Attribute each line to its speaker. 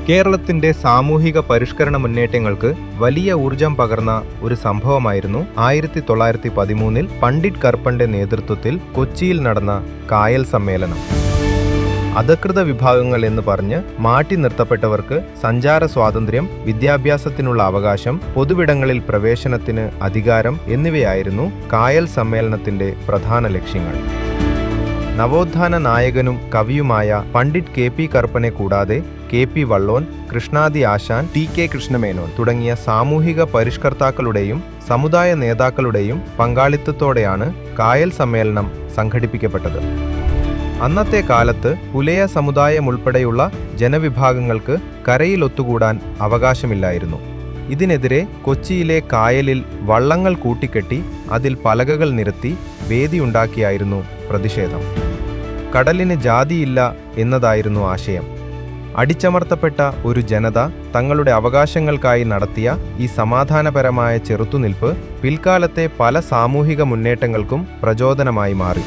Speaker 1: കേരളത്തിന്റെ സാമൂഹിക പരിഷ്കരണ മുന്നേറ്റങ്ങൾക്ക് വലിയ ഊർജം പകർന്ന ഒരു സംഭവമായിരുന്നു 1913 പണ്ഡിറ്റ് കർപ്പന്റെ നേതൃത്വത്തിൽ കൊച്ചിയിൽ നടന്ന കായൽ സമ്മേളനം. അധകൃത വിഭാഗങ്ങൾ എന്ന് പറഞ്ഞ് മാറ്റി നിർത്തപ്പെട്ടവർക്ക് സഞ്ചാര സ്വാതന്ത്ര്യം, വിദ്യാഭ്യാസത്തിനുള്ള അവകാശം, പൊതുവിടങ്ങളിൽ പ്രവേശനത്തിന് അധികാരം എന്നിവയായിരുന്നു കായൽ സമ്മേളനത്തിന്റെ പ്രധാന ലക്ഷ്യങ്ങൾ. നവോത്ഥാന നായകനും കവിയുമായ പണ്ഡിറ്റ് കെ.പി. കർപ്പനെ കൂടാതെ കെ.പി. വള്ളോൻ, കൃഷ്ണാദി ആശാൻ, ടി.കെ. കൃഷ്ണമേനോൻ തുടങ്ങിയ സാമൂഹിക പരിഷ്കർത്താക്കളുടെയും സമുദായ നേതാക്കളുടെയും പങ്കാളിത്തത്തോടെയാണ് കായൽ സമ്മേളനം സംഘടിപ്പിക്കപ്പെട്ടത്. അന്നത്തെ കാലത്ത് പുലയ സമുദായമുൾപ്പെടെയുള്ള ജനവിഭാഗങ്ങൾക്ക് കരയിൽ ഒത്തുകൂടാൻ അവകാശമില്ലായിരുന്നു. ഇതിനെതിരെ കൊച്ചിയിലെ കായലിൽ വള്ളങ്ങൾ കൂട്ടിക്കെട്ടി അതിൽ പലകകൾ നിരത്തി വേദിയുണ്ടാക്കിയായിരുന്നു പ്രതിഷേധം. കടലിന് ജാതിയില്ല എന്നതായിരുന്നു ആശയം. അടിച്ചമർത്തപ്പെട്ട ഒരു ജനത തങ്ങളുടെ അവകാശങ്ങൾക്കായി നടത്തിയ ഈ സമാധാനപരമായ ചെറുത്തുനിൽപ്പ് പിൽക്കാലത്തെ പല സാമൂഹിക മുന്നേറ്റങ്ങൾക്കും പ്രചോദനമായി മാറി.